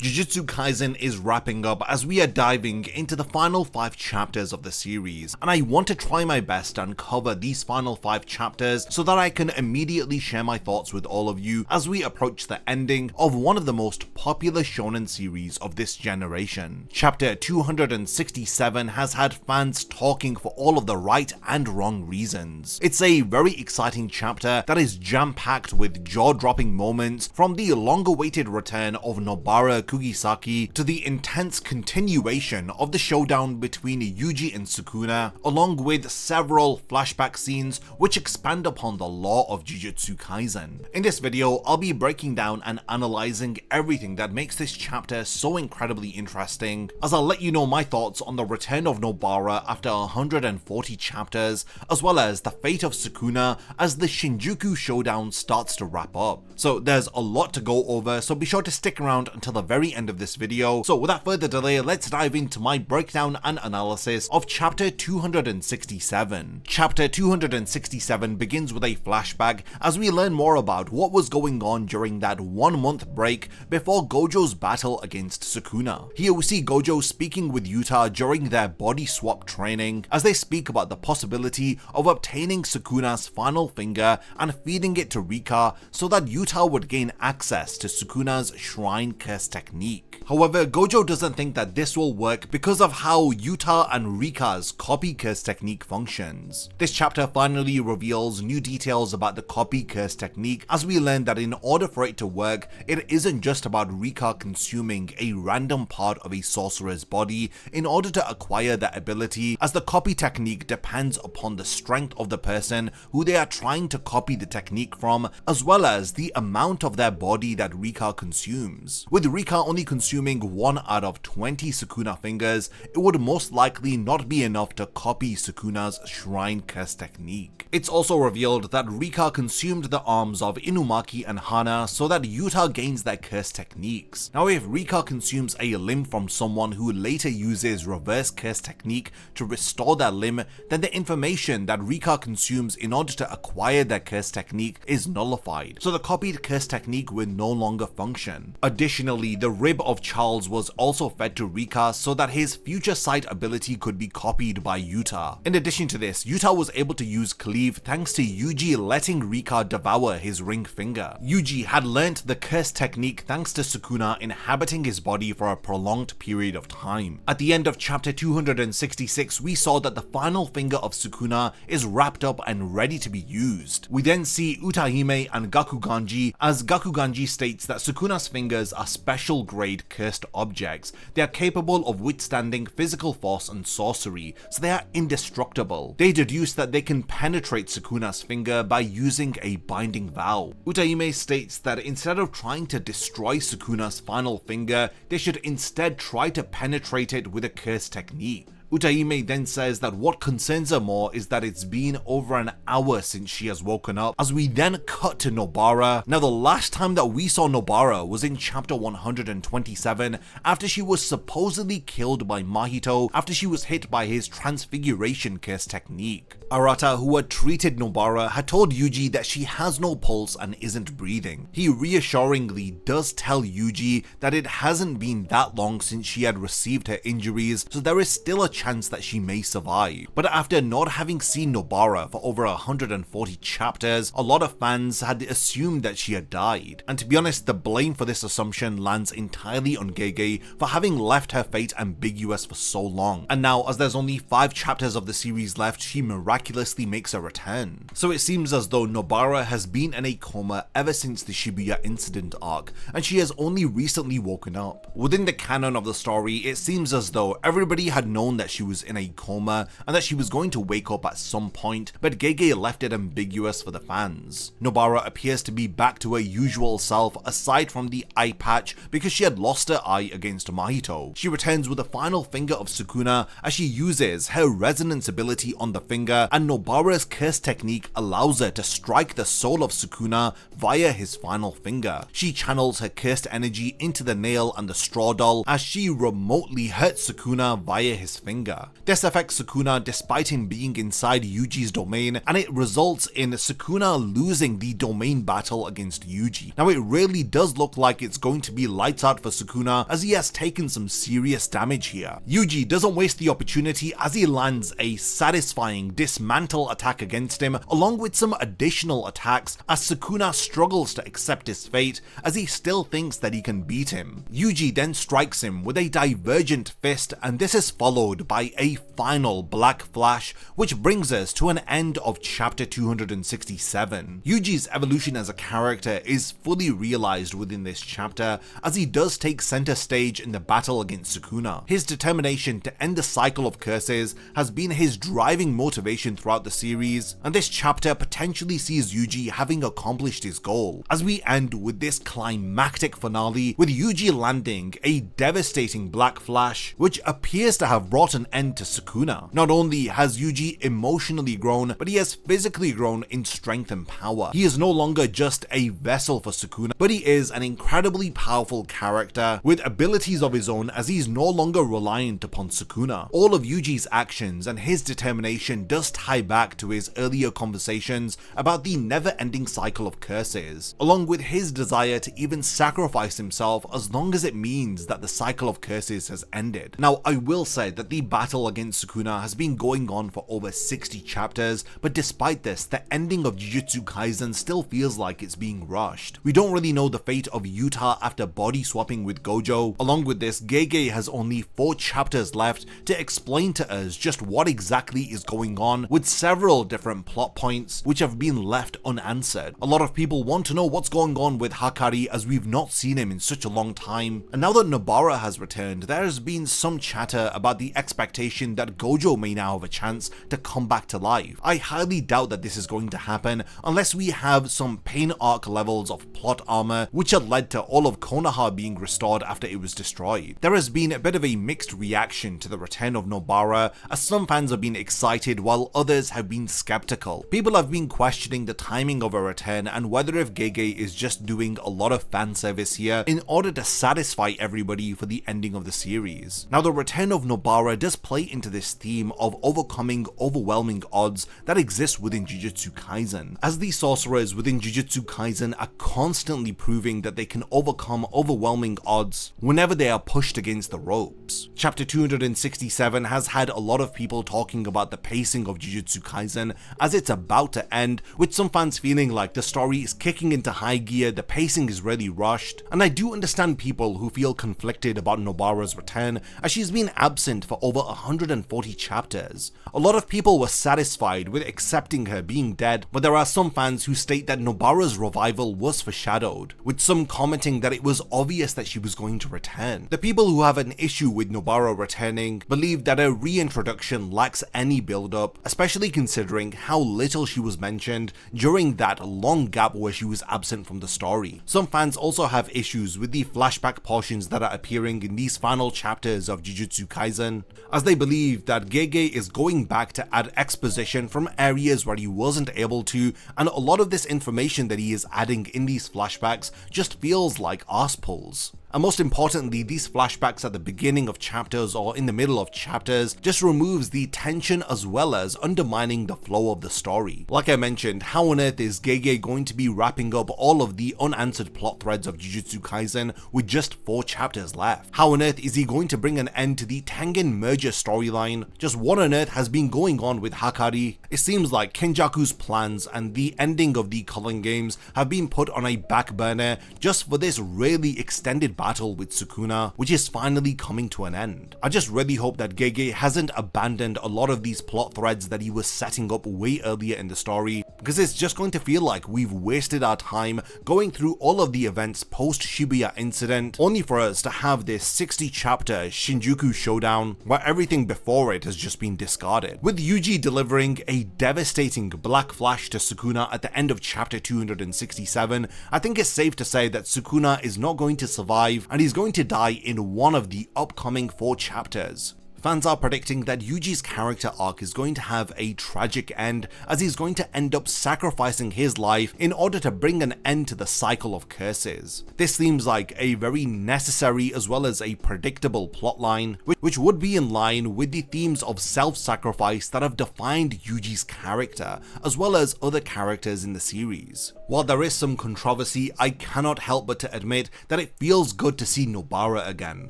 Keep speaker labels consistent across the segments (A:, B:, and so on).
A: Jujutsu Kaisen is wrapping up as we are diving into the final 5 chapters of the series, and I want to try my best to uncover these final 5 chapters so that I can immediately share my thoughts with all of you as we approach the ending of one of the most popular shonen series of this generation. Chapter 267 has had fans talking for all of the right and wrong reasons. It's a very exciting chapter that is jam-packed with jaw-dropping moments, from the long-awaited return of Nobara Kugisaki to the intense continuation of the showdown between Yuji and Sukuna, along with several flashback scenes which expand upon the lore of Jujutsu Kaisen. In this video, I'll be breaking down and analyzing everything that makes this chapter so incredibly interesting, as I'll let you know my thoughts on the return of Nobara after 140 chapters, as well as the fate of Sukuna as the Shinjuku showdown starts to wrap up. So there's a lot to go over, so be sure to stick around until the very end of this video. So without further delay, let's dive into my breakdown and analysis of chapter 267. Chapter 267 begins with a flashback as we learn more about what was going on during that 1-month break before Gojo's battle against Sukuna. Here we see Gojo speaking with Yuta during their body swap training as they speak about the possibility of obtaining Sukuna's final finger and feeding it to Rika so that Yuta would gain access to Sukuna's shrine curse technique. However, Gojo doesn't think that this will work because of how Yuta and Rika's copy curse technique functions. This chapter finally reveals new details about the copy curse technique as we learn that in order for it to work, it isn't just about Rika consuming a random part of a sorcerer's body in order to acquire that ability, as the copy technique depends upon the strength of the person who they are trying to copy the technique from, as well as the amount of their body that Rika consumes. With Rika only consuming 1 out of 20 Sukuna fingers, it would most likely not be enough to copy Sukuna's shrine curse technique. It's also revealed that Rika consumed the arms of Inumaki and Hana so that Yuta gains their curse techniques. Now if Rika consumes a limb from someone who later uses reverse curse technique to restore their limb, then the information that Rika consumes in order to acquire their curse technique is nullified, so the copied curse technique will no longer function. Additionally, the rib of Charles was also fed to Rika so that his future sight ability could be copied by Yuta. In addition to this, Yuta was able to use cleave thanks to Yuji letting Rika devour his ring finger. Yuji had learnt the curse technique thanks to Sukuna inhabiting his body for a prolonged period of time. At the end of chapter 266, we saw that the final finger of Sukuna is wrapped up and ready to be used. We then see Utahime and Gakuganji, as Gakuganji states that Sukuna's fingers are special grade cursed objects. They are capable of withstanding physical force and sorcery, so they are indestructible. They deduce that they can penetrate Sukuna's finger by using a binding vow. Utahime states that instead of trying to destroy Sukuna's final finger, they should instead try to penetrate it with a curse technique. Utahime then says that what concerns her more is that it's been over an hour since she has woken up, as we then cut to Nobara. Now the last time that we saw Nobara was in chapter 127 after she was supposedly killed by Mahito after she was hit by his transfiguration curse technique. Arata, who had treated Nobara, had told Yuji that she has no pulse and isn't breathing. He reassuringly does tell Yuji that it hasn't been that long since she had received her injuries, so there is still a chance that she may survive. But after not having seen Nobara for over 140 chapters, a lot of fans had assumed that she had died. And to be honest, the blame for this assumption lands entirely on Gege for having left her fate ambiguous for so long. And now, as there's only 5 chapters of the series left, she miraculously makes a return. So it seems as though Nobara has been in a coma ever since the Shibuya incident arc, and she has only recently woken up. Within the canon of the story, it seems as though everybody had known that she was in a coma and that she was going to wake up at some point, but Gege left it ambiguous for the fans. Nobara appears to be back to her usual self aside from the eye patch because she had lost her eye against Mahito. She returns with the final finger of Sukuna as she uses her resonance ability on the finger, and Nobara's curse technique allows her to strike the soul of Sukuna via his final finger. She channels her cursed energy into the nail and the straw doll as she remotely hurts Sukuna via his finger. manga. This affects Sukuna despite him being inside Yuji's domain, and it results in Sukuna losing the domain battle against Yuji. Now it really does look like it's going to be lights out for Sukuna, as he has taken some serious damage here. Yuji doesn't waste the opportunity as he lands a satisfying dismantle attack against him, along with some additional attacks as Sukuna struggles to accept his fate as he still thinks that he can beat him. Yuji then strikes him with a divergent fist, and this is followed by a final black flash, which brings us to an end of chapter 267. Yuji's evolution as a character is fully realized within this chapter, as he does take center stage in the battle against Sukuna. His determination to end the cycle of curses has been his driving motivation throughout the series, and this chapter potentially sees Yuji having accomplished his goal, as we end with this climactic finale with Yuji landing a devastating black flash, which appears to have brought an end to Sukuna. Not only has Yuji emotionally grown, but he has physically grown in strength and power. He is no longer just a vessel for Sukuna, but he is an incredibly powerful character with abilities of his own, as he's no longer reliant upon Sukuna. All of Yuji's actions and his determination does tie back to his earlier conversations about the never-ending cycle of curses, along with his desire to even sacrifice himself as long as it means that the cycle of curses has ended. Now, I will say that the battle against Sukuna has been going on for over 60 chapters, but despite this, the ending of Jujutsu Kaisen still feels like it's being rushed. We don't really know the fate of Yuta after body swapping with Gojo. Along with this, Gege has only 4 chapters left to explain to us just what exactly is going on, with several different plot points which have been left unanswered. A lot of people want to know what's going on with Hakari, as we've not seen him in such a long time. And now that Nobara has returned, there has been some chatter about the expectation that Gojo may now have a chance to come back to life. I highly doubt that this is going to happen unless we have some pain arc levels of plot armor, which had led to all of Konoha being restored after it was destroyed. There has been a bit of a mixed reaction to the return of Nobara, as some fans have been excited while others have been skeptical. People have been questioning the timing of a return and whether if Gege is just doing a lot of fan service here in order to satisfy everybody for the ending of the series. Now, the return of Nobara does play into this theme of overcoming overwhelming odds that exist within Jujutsu Kaisen, as the sorcerers within Jujutsu Kaisen are constantly proving that they can overcome overwhelming odds whenever they are pushed against the ropes. Chapter 267 has had a lot of people talking about the pacing of Jujutsu Kaisen as it's about to end, with some fans feeling like the story is kicking into high gear, the pacing is really rushed, and I do understand people who feel conflicted about Nobara's return, as she's been absent for over 140 chapters. A lot of people were satisfied with accepting her being dead, but there are some fans who state that Nobara's revival was foreshadowed, with some commenting that it was obvious that she was going to return. The people who have an issue with Nobara returning believe that her reintroduction lacks any build-up, especially considering how little she was mentioned during that long gap where she was absent from the story. Some fans also have issues with the flashback portions that are appearing in these final chapters of Jujutsu Kaisen, as they believe that Gege is going back to add exposition from areas where he wasn't able to, and a lot of this information that he is adding in these flashbacks just feels like arse pulls. And most importantly, these flashbacks at the beginning of chapters or in the middle of chapters just removes the tension as well as undermining the flow of the story. Like I mentioned, how on earth is Gege going to be wrapping up all of the unanswered plot threads of Jujutsu Kaisen with just 4 chapters left? How on earth is he going to bring an end to the Tengen merger storyline? Just what on earth has been going on with Hakari? It seems like Kenjaku's plans and the ending of the Culling Games have been put on a back burner just for this really extended battle with Sukuna, which is finally coming to an end. I just really hope that Gege hasn't abandoned a lot of these plot threads that he was setting up way earlier in the story, because it's just going to feel like we've wasted our time going through all of the events post Shibuya incident, only for us to have this 60 chapter Shinjuku showdown where everything before it has just been discarded. With Yuji delivering a devastating black flash to Sukuna at the end of chapter 267, I think it's safe to say that Sukuna is not going to survive and he's going to die in one of the upcoming 4 chapters. Fans are predicting that Yuji's character arc is going to have a tragic end, as he's going to end up sacrificing his life in order to bring an end to the cycle of curses. This seems like a very necessary as well as a predictable plotline, which would be in line with the themes of self-sacrifice that have defined Yuji's character, as well as other characters in the series. While there is some controversy, I cannot help but to admit that it feels good to see Nobara again.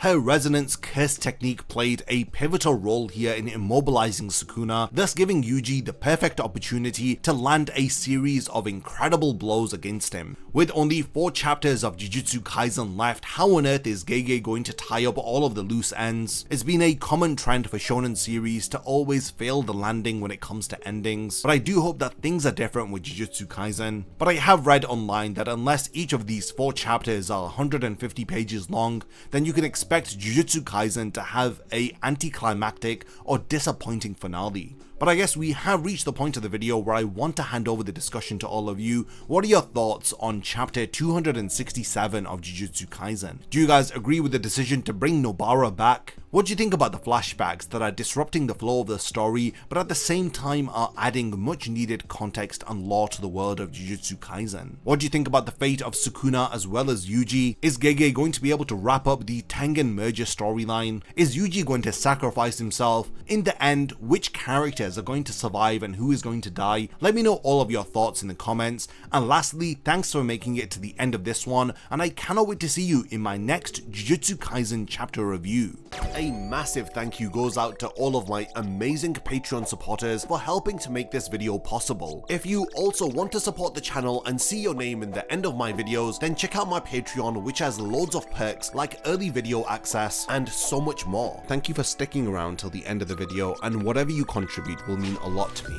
A: Her resonance curse technique played a pivotal role here in immobilizing Sukuna, thus giving Yuji the perfect opportunity to land a series of incredible blows against him. With only 4 chapters of Jujutsu Kaisen left, how on earth is Gege going to tie up all of the loose ends? It's been a common trend for shonen series to always fail the landing when it comes to endings, but I do hope that things are different with Jujutsu Kaisen. But I have read online that unless each of these 4 chapters are 150 pages long, then you can expect Jujutsu Kaisen to have a anticlimactic or disappointing finale. But I guess we have reached the point of the video where I want to hand over the discussion to all of you. What are your thoughts on chapter 267 of Jujutsu Kaisen? Do you guys agree with the decision to bring Nobara back? What do you think about the flashbacks that are disrupting the flow of the story, but at the same time are adding much needed context and lore to the world of Jujutsu Kaisen? What do you think about the fate of Sukuna as well as Yuji? Is Gege going to be able to wrap up the Tengen merger storyline? Is Yuji going to sacrifice himself? In the end, which characters are going to survive and who is going to die? Let me know all of your thoughts in the comments. And lastly, thanks for making it to the end of this one, and I cannot wait to see you in my next Jujutsu Kaisen chapter review. A massive thank you goes out to all of my amazing Patreon supporters for helping to make this video possible. If you also want to support the channel and see your name in the end of my videos, then check out my Patreon, which has loads of perks like early video access and so much more. Thank you for sticking around till the end of the video, and whatever you contribute will mean a lot to me.